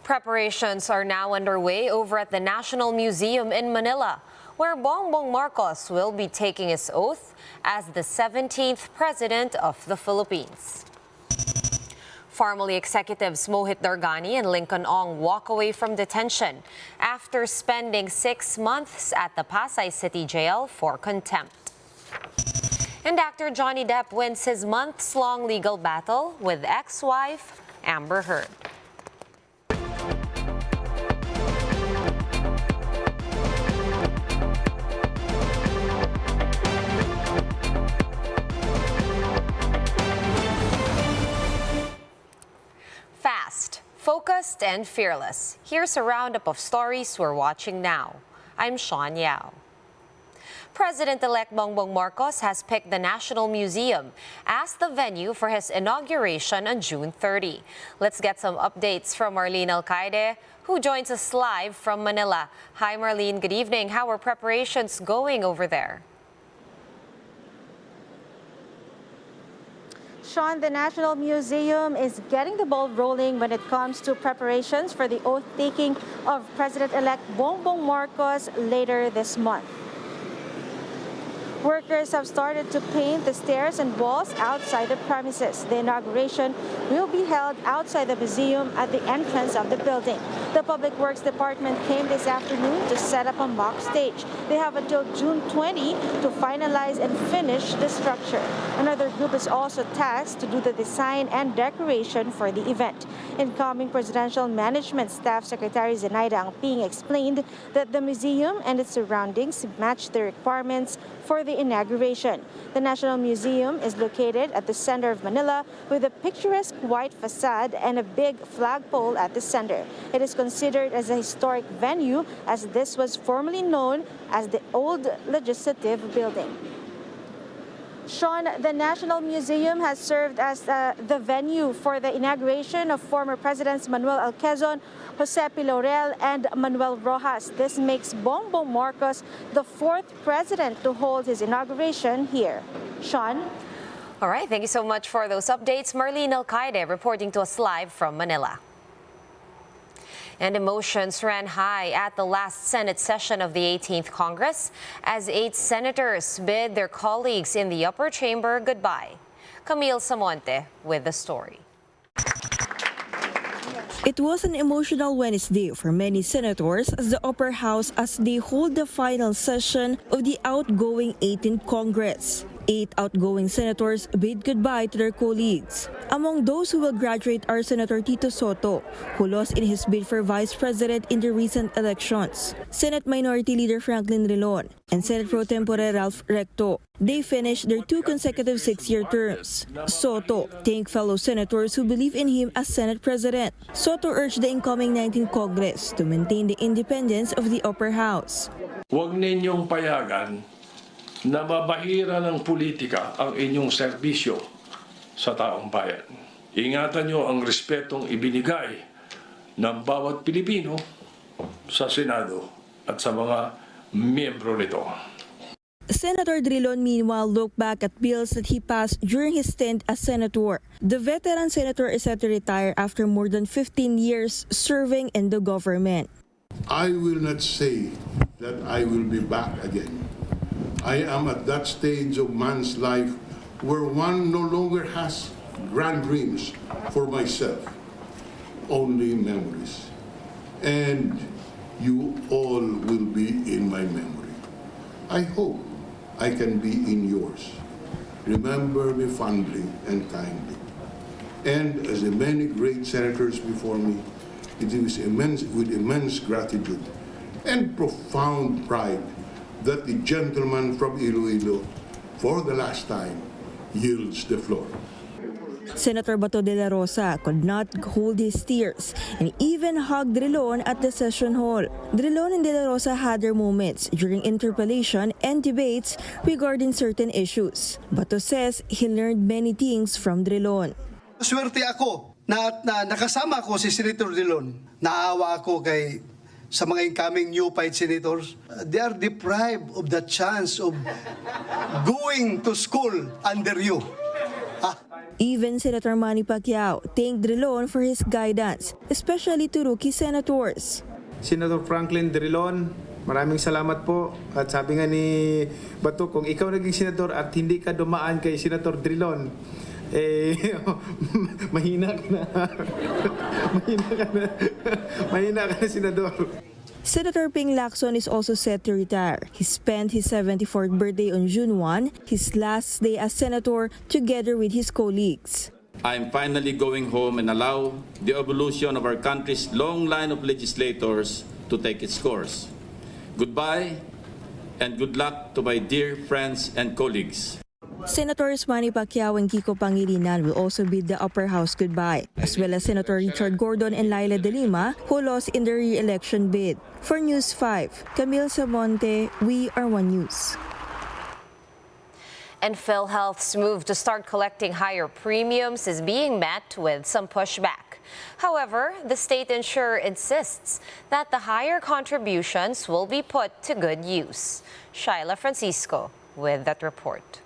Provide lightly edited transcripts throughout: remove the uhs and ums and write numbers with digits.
Preparations are now underway over at the National Museum in Manila, where Bongbong Marcos will be taking his oath as the 17th President of the Philippines. Formerly executives Mohit Dargani and Lincoln Ong walk away from detention after spending 6 months at the Pasay City Jail for contempt. And actor Johnny Depp wins his months-long legal battle with ex-wife Amber Heard. Fast, focused, and fearless. Here's a roundup of stories we're watching now. I'm Sean Yao. President-elect Bongbong Marcos has picked the National Museum as the venue for his inauguration on June 30. Let's get some updates from Marlene Alcaide, who joins us live from Manila. Hi, Marlene. Good evening. How are preparations going over there? Sean, the National Museum is getting the ball rolling when it comes to preparations for the oath-taking of President-elect Bongbong Marcos later this month. Workers have started to paint the stairs and walls outside the premises. The inauguration will be held outside the museum at the entrance of the building. The Public Works Department came this afternoon to set up a mock stage. They have until June 20 to finalize and finish the structure. Another group is also tasked to do the design and decoration for the event. Incoming Presidential Management Staff Secretary Zenaida Angping explained that the museum and its surroundings match the requirements for the inauguration. The National Museum is located at the center of Manila with a picturesque white facade and a big flagpole at the center. It is considered as a historic venue as this was formerly known as the old Legislative Building. Sean, the National Museum has served as the venue for the inauguration of former Presidents Manuel L. Quezon, Jose P. Laurel, and Manuel Rojas. This makes Bongbong Marcos the 4th president to hold his inauguration here. Sean? All right, thank you so much for those updates. Marlene Alcaide reporting to us live from Manila. And emotions ran high at the last Senate session of the 18th Congress as 8 senators bid their colleagues in the upper chamber goodbye. Camille Samonte with the story. It was an emotional Wednesday for many senators as the upper house as they hold the final session of the outgoing 18th Congress. 8 outgoing senators bid goodbye to their colleagues. Among those who will graduate are Senator Tito Soto, who lost in his bid for vice president in the recent elections, Senate Minority Leader Franklin Drilon, and Senate Pro Tempore Ralph Recto. They finished their 2 consecutive 6-year terms. Soto thanked fellow senators who believe in him as Senate President. Soto urged the incoming 19th Congress to maintain the independence of the upper house. Huwag ninyong payagan na mabahira ng politika ang inyong serbisyo sa taong bayan. Ingatan nyo ang respetong ibinigay ng bawat Pilipino sa Senado at sa mga miyembro nito. Senator Drilon meanwhile looked back at bills that he passed during his stint as senator. The veteran senator is set to retire after more than 15 years serving in the government. I will not say that I will be back again. I am at that stage of man's life where one no longer has grand dreams for myself, only memories. And you all will be in my memory. I hope I can be in yours. Remember me fondly and kindly. And as the many great senators before me, it is with immense gratitude and profound pride that the gentleman from Iloilo, for the last time, yields the floor. Senator Bato de la Rosa could not hold his tears and even hugged Drilon at the session hall. Drilon and de la Rosa had their moments during interpellation and debates regarding certain issues. Bato says he learned many things from Drilon. Swerte ako na nakasama ko si Senator Drilon. Naawa ako sa mga incoming new fight senators. They are deprived of the chance of going to school under you. Even Senator Manny Pacquiao thanked Drilon for his guidance, especially to rookie senators. Senator Franklin Drilon, maraming salamat po. At sabi nga ni Bato, kung ikaw naging senador at hindi ka dumaan kay Senator Drilon, mahina ka na. mahina ka na, senador. Senator Ping Lacson is also set to retire. He spent his 74th birthday on June 1, his last day as senator, together with his colleagues. I'm finally going home and allow the evolution of our country's long line of legislators to take its course. Goodbye and good luck to my dear friends and colleagues. Senators Manny Pacquiao and Kiko Pangilinan will also bid the upper house goodbye, as well as Senator Richard Gordon and Laila De Lima, who lost in the re-election bid. For News 5, Camille Samonte, We Are One News. And PhilHealth's move to start collecting higher premiums is being met with some pushback. However, the state insurer insists that the higher contributions will be put to good use. Shyla Francisco with that report.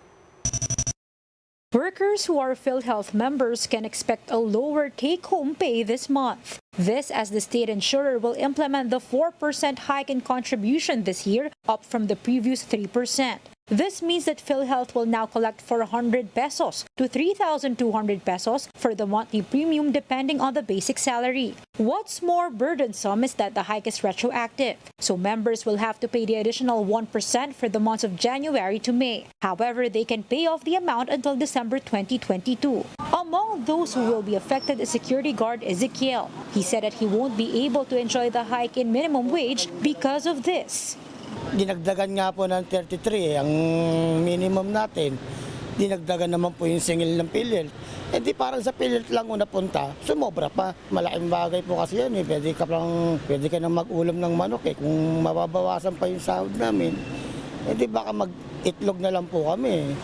Workers who are PhilHealth members can expect a lower take-home pay this month. This as the state insurer will implement the 4% hike in contribution this year, up from the previous 3%. This means that PhilHealth will now collect 400 pesos to 3,200 pesos for the monthly premium depending on the basic salary. What's more burdensome is that the hike is retroactive, so members will have to pay the additional 1% for the months of January to May. However, they can pay off the amount until December 2022. Among those who will be affected is security guard Ezekiel. He said that he won't be able to enjoy the hike in minimum wage because of this. Dinagdagan nga po ng 33 ang minimum natin. Dinagdagan naman po yung singil ng PhilHealth. Eh di parang sa PhilHealth lang napunta, sumobra pa. Malaking bagay po kasi yan eh. Pwede ka nang mag-ulam ng manok eh. Kung mababawasan pa yung sahod namin, eh di baka mag-itlog na lang po kami.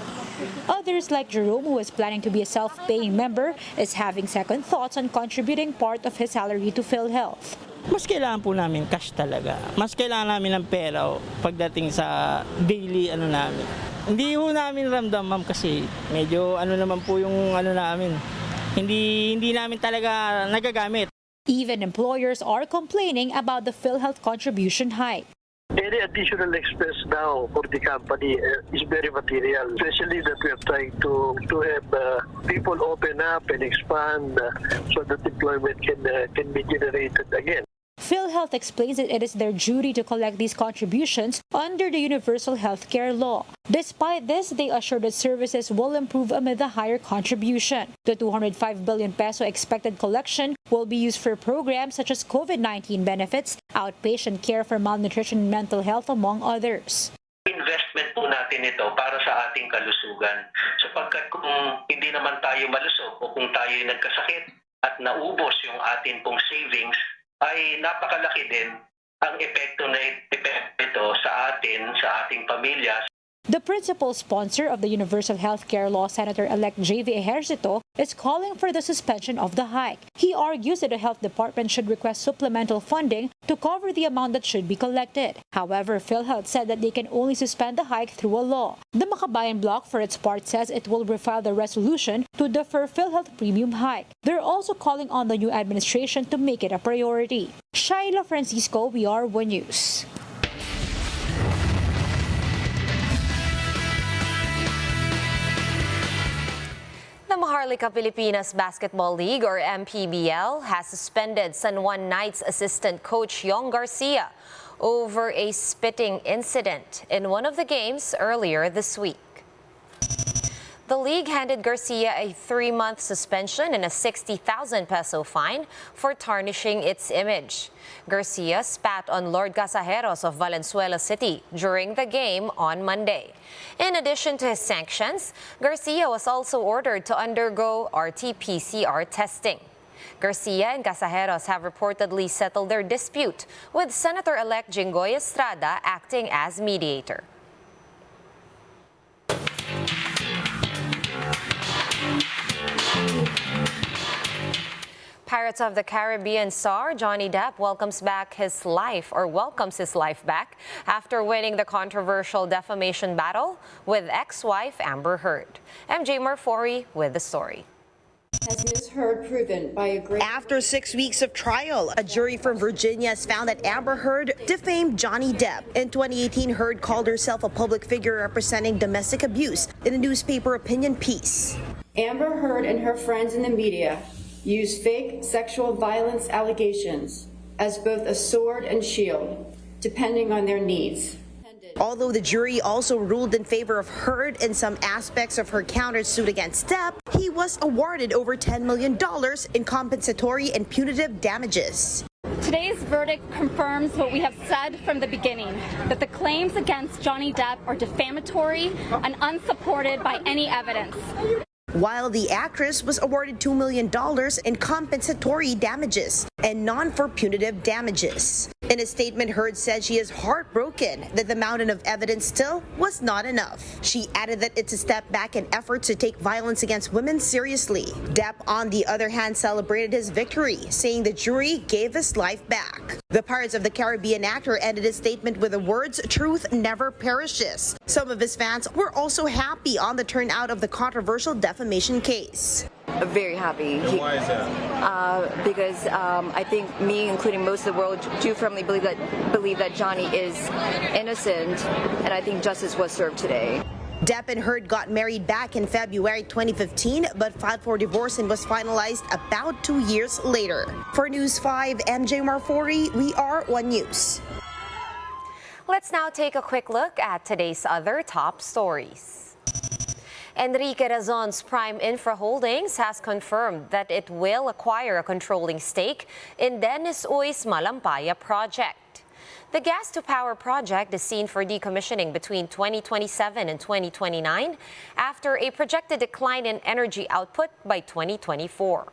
Others like Jerome, who is planning to be a self-paying member, is having second thoughts on contributing part of his salary to PhilHealth. Mas kailangan po namin cash talaga. Mas kailangan namin ng pera pagdating sa daily namin. Hindi po namin ramdam, ma'am, kasi medyo naman po yung namin. Hindi namin talaga nagagamit. Even employers are complaining about the PhilHealth contribution hike. Any additional expense now for the company is very material, especially that we are trying to have people open up and expand so that employment can be generated again. PhilHealth explains that it is their duty to collect these contributions under the Universal Healthcare Law. Despite this, they assure that services will improve amid the higher contribution. The 205 billion peso expected collection will be used for programs such as COVID-19 benefits, outpatient care for malnutrition and mental health, among others. Investment po natin ito para sa ating kalusugan. Sapagkat kung hindi naman tayo malusog o kung tayo nagkasakit at naubos yung atin pong savings, ay napakalaki din ang epekto ito sa ating pamilya. The principal sponsor of the Universal Healthcare Law, Senator-elect J.V. Ejercito, is calling for the suspension of the hike. He argues that the health department should request supplemental funding to cover the amount that should be collected. However, PhilHealth said that they can only suspend the hike through a law. The Makabayan Bloc, for its part, says it will refile the resolution to defer PhilHealth premium hike. They're also calling on the new administration to make it a priority. Shyla Francisco, We Are One News. The Maharlika Pilipinas Basketball League, or MPBL, has suspended San Juan Knights assistant coach Yong Garcia over a spitting incident in one of the games earlier this week. The league handed Garcia a 3-month suspension and a 60,000 peso fine for tarnishing its image. Garcia spat on Lord Casajeros of Valenzuela City during the game on Monday. In addition to his sanctions, Garcia was also ordered to undergo RT-PCR testing. Garcia and Casajeros have reportedly settled their dispute, with Senator-elect Jinggoy Estrada acting as mediator. Pirates of the Caribbean star Johnny Depp welcomes his life back after winning the controversial defamation battle with ex-wife Amber Heard. MJ Murphy with the story. Has Ms. Heard proven by a great... After 6 weeks of trial, a jury from Virginia has found that Amber Heard defamed Johnny Depp. In 2018, Heard called herself a public figure representing domestic abuse in a newspaper opinion piece. Amber Heard and her friends in the media use fake sexual violence allegations as both a sword and shield, depending on their needs. Although the jury also ruled in favor of Heard in some aspects of her countersuit against Depp, he was awarded over $10 million in compensatory and punitive damages. Today's verdict confirms what we have said from the beginning, that the claims against Johnny Depp are defamatory and unsupported by any evidence. While the actress was awarded $2 million in compensatory damages and none for punitive damages. In a statement, Heard said she is heartbroken that the mountain of evidence still was not enough. She added that it's a step back in efforts to take violence against women seriously. Depp, on the other hand, celebrated his victory, saying the jury gave his life back. The Pirates of the Caribbean actor ended his statement with the words, "Truth never perishes." Some of his fans were also happy on the turnout of the controversial defamation case. Very happy. And why is that? Because I think me, including most of the world, do firmly believe that Johnny is innocent, and I think justice was served today. Depp and Heard got married back in February 2015, but filed for divorce and was finalized about 2 years later. For News 5, MJ Marfori, we are One News. Let's now take a quick look at today's other top stories. Enrique Razon's Prime Infra Holdings has confirmed that it will acquire a controlling stake in Dennis Uy's Malampaya project. The gas-to-power project is seen for decommissioning between 2027 and 2029 after a projected decline in energy output by 2024.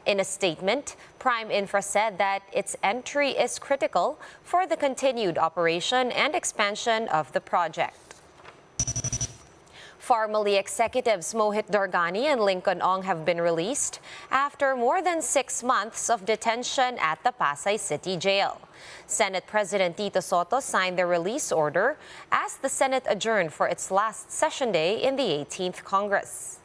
In a statement, Prime Infra said that its entry is critical for the continued operation and expansion of the project. Formerly executives Mohit Dargani and Lincoln Ong have been released after more than 6 months of detention at the Pasay City Jail. Senate President Tito Soto signed the release order as the Senate adjourned for its last session day in the 18th Congress.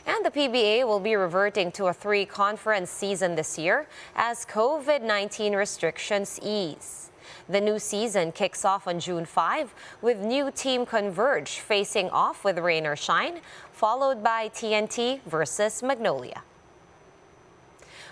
And the PBA will be reverting to a 3-conference season this year as COVID-19 restrictions ease. The new season kicks off on June 5 with new Team Converge facing off with Rain or Shine, followed by TNT versus Magnolia.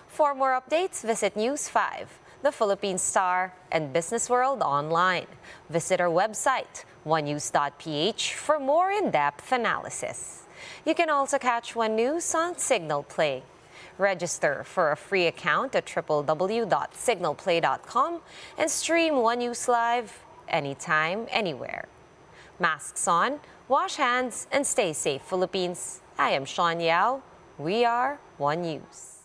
For more updates, visit News 5, the Philippine Star, and Business World online. Visit our website, onenews.ph, for more in-depth analysis. You can also catch One News on Signal Play. Register for a free account at www.signalplay.com and stream One News live anytime, anywhere. Masks on, wash hands, and stay safe, Philippines. I am Sean Yao. We are One News.